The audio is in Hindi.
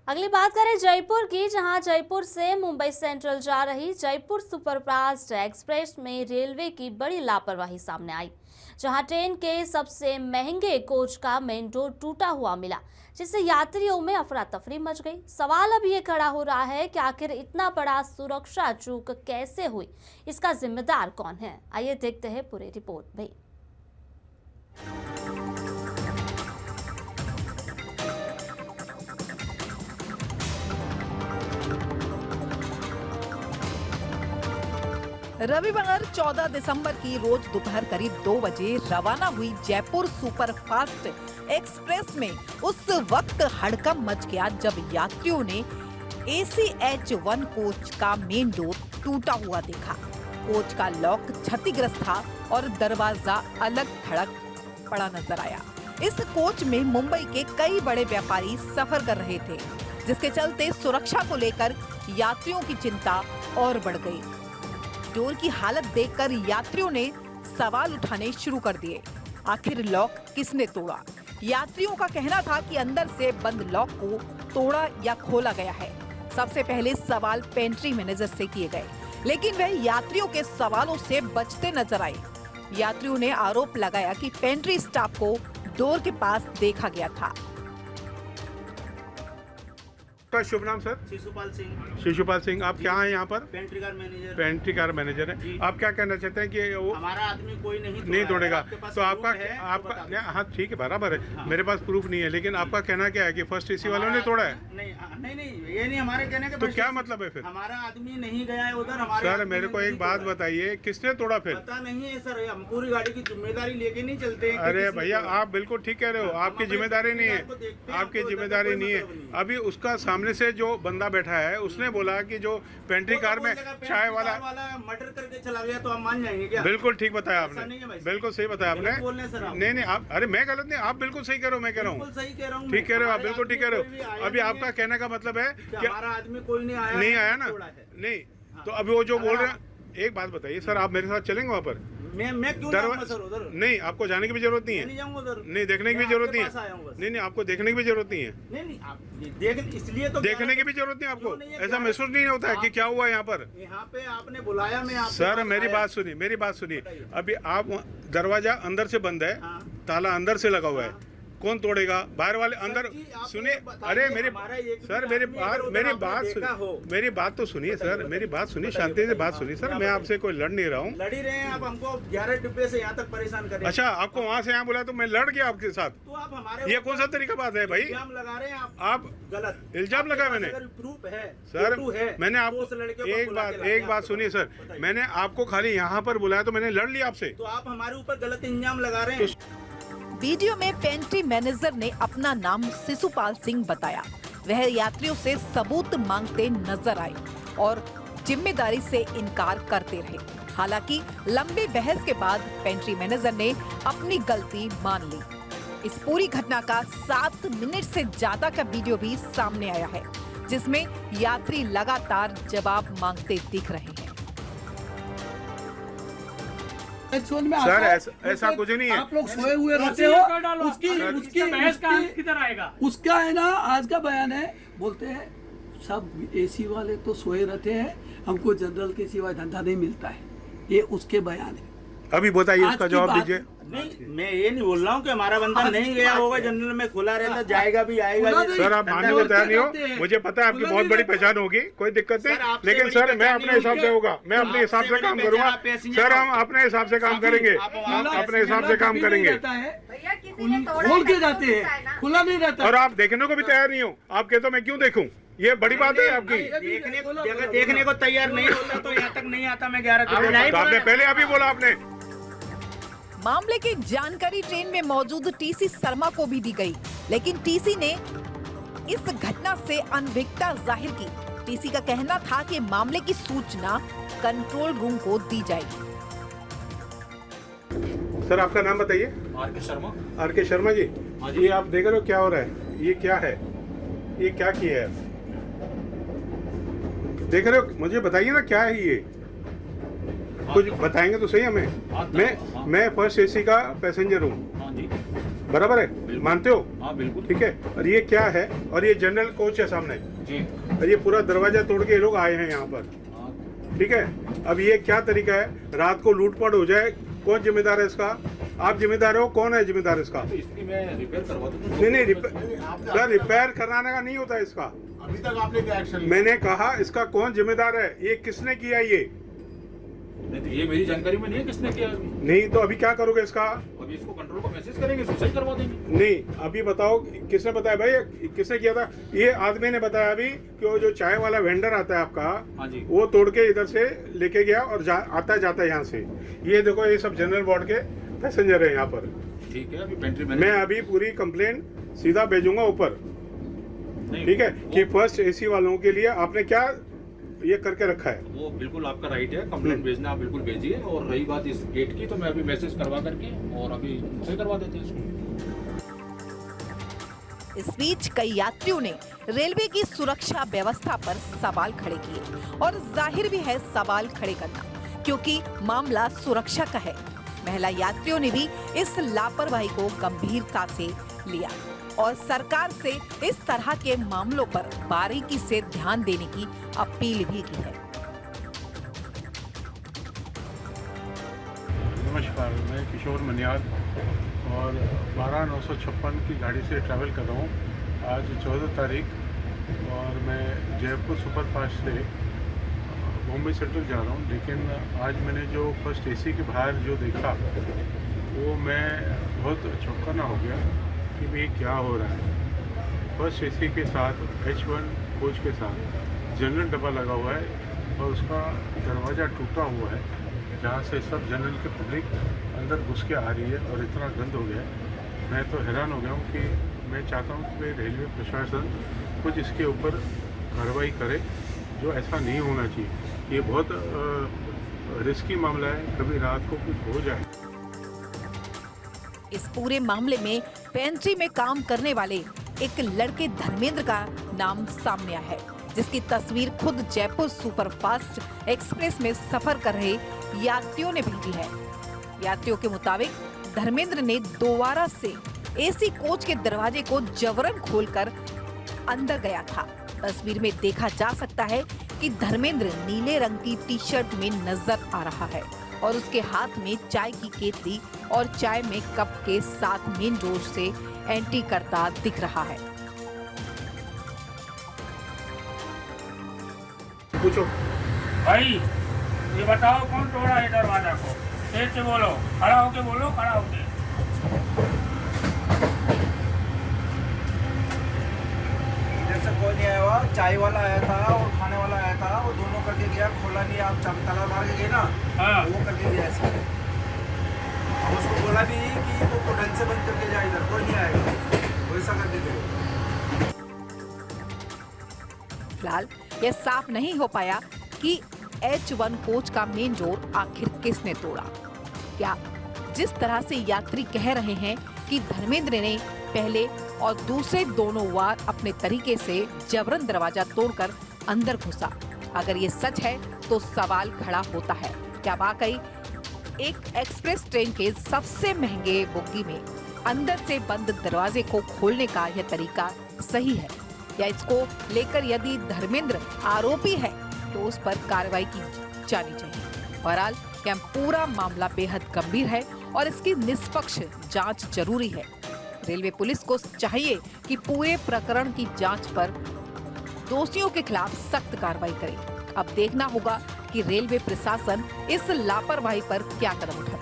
अगली बात करें जयपुर की, जहां जयपुर से मुंबई सेंट्रल जा रही जयपुर सुपरफास्ट एक्सप्रेस में रेलवे की बड़ी लापरवाही सामने आई, जहां ट्रेन के सबसे महंगे कोच का मेन डोर टूटा हुआ मिला, जिससे यात्रियों में अफरा तफरी मच गई। सवाल अब ये खड़ा हो रहा है कि आखिर इतना बड़ा सुरक्षा चूक कैसे हुई, इसका जिम्मेदार कौन है। आइए देखते हैं पूरी रिपोर्ट में। रविवार 14 दिसंबर की रोज दोपहर करीब 2 बजे रवाना हुई जयपुर सुपरफास्ट एक्सप्रेस में उस वक्त हड़कंप मच गया जब यात्रियों ने ACH1 कोच का मेन डोर टूटा हुआ देखा। कोच का लॉक क्षतिग्रस्त था और दरवाजा अलग थड़क पड़ा नजर आया। इस कोच में मुंबई के कई बड़े व्यापारी सफर कर रहे थे, जिसके चलते सुरक्षा को लेकर यात्रियों की चिंता और बढ़ गई। डोर की हालत देखकर यात्रियों ने सवाल उठाने शुरू कर दिए। आखिर लॉक किसने तोड़ा? यात्रियों का कहना था कि अंदर से बंद लॉक को तोड़ा या खोला गया है। सबसे पहले सवाल पेंट्री मैनेजर से किए गए, लेकिन वह यात्रियों के सवालों से बचते नजर आए। यात्रियों ने आरोप लगाया कि पेंट्री स्टाफ को डोर के पास देखा गया था। शुभ नाम सर? शिशुपाल सिंह। शिशुपाल सिंह, आप क्या हैं यहाँ पर? Pantry car manager. Pantry car manager है। आप क्या कहना चाहते हैं कि वो हमारा आदमी कोई नहीं तोड़ेगा? तो आपका हाँ ठीक है, बराबर है। हाँ। मेरे पास प्रूफ नहीं है, लेकिन आपका कहना क्या है कि फर्स्ट AC वालों ने तोड़ा है? नहीं, ये नहीं हमारे कहने के। तो क्या मतलब है फिर? हमारा आदमी नहीं गया है उधर। हमारे सर मेरे को एक बात बताइए, किसने तोड़ा फिर? पता नहीं है सर, हम पूरी गाड़ी की जिम्मेदारी लेके नहीं चलते। अरे भैया आप बिल्कुल ठीक कह रहे हो, आपकी जिम्मेदारी नहीं है, आपकी जिम्मेदारी नहीं है। अभी उसका सामने से जो बंदा बैठा है उसने बोला कि जो पेंट्री कार में चाय वाला मर्डर करके चला गया, तो हम मान जाएंगे क्या? बिल्कुल ठीक बताया आपने, बिल्कुल सही बताया आपने। नहीं आप, अरे मैं गलत नहीं, आप बिल्कुल सही कह रहे हो, मैं कह रहा हूँ सही कह रहा हूँ, ठीक कह रहे हो आप, बिल्कुल ठीक कह रहे हो। अभी आपका कहने का मतलब है कि हमारा आदमी कोई नहीं आया, नहीं आया ना? नहीं, तो अभी वो जो बोल रहे हैं, एक बात बताइए सर, आप मेरे साथ चलेंगे वहाँ पर? मैं क्यों जाऊंगा सर उधर? नहीं, आपको जाने की भी जरूरत नहीं है। नहीं जाऊंगा उधर। नहीं, देखने की भी जरूरत नहीं है। नहीं, आपको देखने की भी जरूरत नहीं है। नहीं, आप इसलिए तो देखने की भी जरूरत नहीं आपको। ऐसा महसूस नहीं होता है कि क्या हुआ यहाँ पर? यहाँ पे आपने बुलाया, मैं आपके सर पास मेरी आया। बात सुनिए, मेरी बात सुनिए। अभी आप दरवाजा अंदर से बंद है, ताला अंदर से लगा हुआ है, कौन तोड़ेगा? बाहर वाले अंदर। सुनिए, अरे मेरी सर मेरी बात तो सुनिए सर, मेरी बात सुनिए, शांति से बात सुनिए सर। मैं आपसे कोई लड़ नहीं रहा हूँ। लड़ ही रहे हैं आप, हमको 11 डिब्बे से यहाँ तक परेशान कर रहे हैं। अच्छा, आपको वहाँ से यहाँ बुलाया तो मैं लड़ गया आपके साथ? तो आप हमारे ये कौन सा तरीका बात है भाई? इल्जाम लगा रहे हैं आप गलत इल्जाम लगा मैंने? प्रूफ है सर, मैंने आपको एक बात सुनिए सर, मैंने आपको खाली यहाँ पर बुलाया तो मैंने लड़ लिया आपसे? तो आप हमारे ऊपर गलत इल्जाम लगा रहे हैं। वीडियो में पेंट्री मैनेजर ने अपना नाम शिशुपाल सिंह बताया। वह यात्रियों से सबूत मांगते नजर आए और जिम्मेदारी से इनकार करते रहे। हालांकि लंबी बहस के बाद पेंट्री मैनेजर ने अपनी गलती मान ली। इस पूरी घटना का 7 मिनट से ज्यादा का वीडियो भी सामने आया है, जिसमें यात्री लगातार जवाब मांगते दिख रहे हैं। सर ऐसा कुछ नहीं है। आप लोग सोए हुए रहते हो, किधर आएगा? उसका है ना, आज का बयान है। बोलते हैं सब AC वाले तो सोए रहते हैं, हमको जनरल के सिवाय धंधा नहीं मिलता है। ये उसके बयान है। अभी बताइए, उसका जवाब दीजिए। नहीं, मैं ये नहीं बोल रहा हूँ कि हमारा बंदा नहीं गया होगा जनरल में, खुला रहता, जाएगा भी आएगा। सर आप मानने को तैयार नहीं हो, मुझे पता है आपकी बहुत बड़ी पहचान होगी, कोई दिक्कत नहीं, लेकिन सर मैं अपने हिसाब से होगा, मैं अपने हिसाब से काम करूंगा सर। हम अपने हिसाब से काम करेंगे, हम अपने हिसाब से काम करेंगे। खोल के जाते हैं, खुला नहीं रहता। और आप देखने को भी तैयार नहीं हो, आप कहते हो मैं क्यों देखूं? ये बड़ी बात है आपकी। देखने को तैयार नहीं होता तो यहाँ तक नहीं आता। मैं 11 तो आपने पहले अभी बोला आपने। मामले की जानकारी ट्रेन में मौजूद TC शर्मा को भी दी गई, लेकिन TC ने इस घटना से अनभिज्ञता जाहिर की। TC का कहना था कि मामले की सूचना कंट्रोल रूम को दी जाएगी। सर आपका नाम बताइए। RK शर्मा। RK शर्मा जी, ये आप देख रहे हो क्या हो रहा है? ये क्या है? ये क्या किया है? देख रहे हो, मुझे बताइए ना क्या है ये? कुछ बताएंगे तो सही हमें। मैं फर्स्ट AC का पैसेंजर हूँ। बराबर है, मानते हो? हाँ बिल्कुल। ठीक है। और ये क्या है? और ये जनरल कोच है सामने जी। और ये पूरा दरवाजा तोड़ के ये लोग आए हैं यहाँ पर। ठीक है। अब ये क्या तरीका है? रात को लूटपाट हो जाए, कौन जिम्मेदार है इसका? आप जिम्मेदार हो? कौन है जिम्मेदार इसका? तो इसकी मैं रिपेयर करवा दूँ। नहीं, सर रिपेयर कराने का नहीं होता इसका। अभी तक आपने क्या एक्शन लिया? मैंने कहा इसका कौन जिम्मेदार है? ये किसने किया? ये नहीं तो ये मेरी जानकारी में नहीं है किसने किया। नहीं तो अभी क्या करोगे इसका? अभी इसको कंट्रोल को मैसेज करेंगे, सुसाइड करवा देंगे। नहीं, अभी बताओ किसने बताया भाई? किसने किया था? ये आदमी ने बताया अभी कि वो जो चाय वाला वेंडर आता है आपका, हाँ जी। वो तोड़ के इधर से लेके गया और आता जाता है यहाँ से। ये देखो, ये सब जनरल वार्ड के पैसेंजर है यहाँ पर। ठीक है, अभी पेंट्री मैं अभी पूरी कंप्लेंट सीधा भेजूंगा ऊपर। ठीक है कि फर्स्ट एसी वालों के लिए आपने क्या ये करके रखा है? वो बिल्कुल आपका राइट है, कंप्लेंट भेजना आप बिल्कुल भेजिए। और रही बात इस गेट की, तो मैं अभी मैसेज करवा करके और अभी सही करवा देते हैं इसको। इस बीच कई यात्रियों ने रेलवे की सुरक्षा व्यवस्था पर सवाल खड़े किए और जाहिर भी है सवाल खड़े करना, क्योंकि मामला सुरक्षा का है। महिला यात्रियों ने भी इस लापरवाही को गंभीरता से लिया और सरकार से इस तरह के मामलों पर बारीकी से ध्यान देने की अपील भी की है। नमस्कार, मैं किशोर मनियार और 12956 की गाड़ी से ट्रैवल कर रहा हूँ। आज 14 तारीख और मैं जयपुर सुपरफास्ट से बॉम्बे सेंट्रल जा रहा हूँ। लेकिन आज मैंने जो फर्स्ट एसी के बाहर जो देखा वो मैं बहुत चौंकाना हो गया कि भाई क्या हो रहा है। फर्स्ट एसी के साथ H1 कोच के साथ जनरल डब्बा लगा हुआ है और उसका दरवाज़ा टूटा हुआ है, जहाँ से सब जनरल के पब्लिक अंदर घुस के आ रही है और इतना गंद हो गया है। मैं तो हैरान हो गया हूँ कि मैं चाहता हूँ कि रेलवे प्रशासन कुछ इसके ऊपर कार्रवाई करे, जो ऐसा नहीं होना चाहिए। ये बहुत रिस्की मामला है, कभी रात को कुछ हो जाए। इस पूरे मामले में पेंट्री में काम करने वाले एक लड़के धर्मेंद्र का नाम सामने आया है, जिसकी तस्वीर खुद जयपुर सुपरफास्ट एक्सप्रेस में सफर कर रहे यात्रियों ने भेजी है। यात्रियों के मुताबिक धर्मेंद्र ने दोबारा से एसी कोच के दरवाजे को जबरन खोलकर अंदर गया था। तस्वीर में देखा जा सकता है कि धर्मेंद्र नीले रंग की टी शर्ट में नजर आ रहा है और उसके हाथ में चाय की केतली और चाय में कप के साथ मेन डोर से एंट्री करता दिख रहा है। पूछो भाई, ये बताओ कौन तोड़ा है दरवाजा को? तेज से बोलो, खड़ा होके बोलो, खड़ा होके। इधर से कोई नहीं आया हुआ, चाय वाला आया था और खाने वाला आया था, वो दोनों करके गया। खोला नहीं, आप ताला मार के गए ना, हाँ। वो करके गया ऐसे। अब उसको बोला भी कि वो ढंग से बंद करके जाए, इधर कोई नहीं आएगा, वैसा करके गए। फिलहाल यह साफ नहीं हो पाया कि H1 कोच का मेन डोर आखिर किसने तोड़ा। क्या जिस तरह से यात्री कह रहे हैं कि धर्मेंद्र ने पहले और दूसरे दोनों बार अपने तरीके से जबरन दरवाजा तोड़कर अंदर घुसा, अगर ये सच है तो सवाल खड़ा होता है, क्या वाकई एक एक्सप्रेस ट्रेन के सबसे महंगे बोगी में अंदर से बंद दरवाजे को खोलने का यह तरीका सही है, या इसको लेकर यदि धर्मेंद्र आरोपी है तो उस पर कार्रवाई की जानी चाहिए। बहरहाल यह पूरा मामला बेहद गंभीर है और इसकी निष्पक्ष जांच जरूरी है। रेलवे पुलिस को चाहिए कि पूरे प्रकरण की जांच पर दोषियों के खिलाफ सख्त कार्रवाई करे। अब देखना होगा कि रेलवे प्रशासन इस लापरवाही पर क्या कदम उठाए।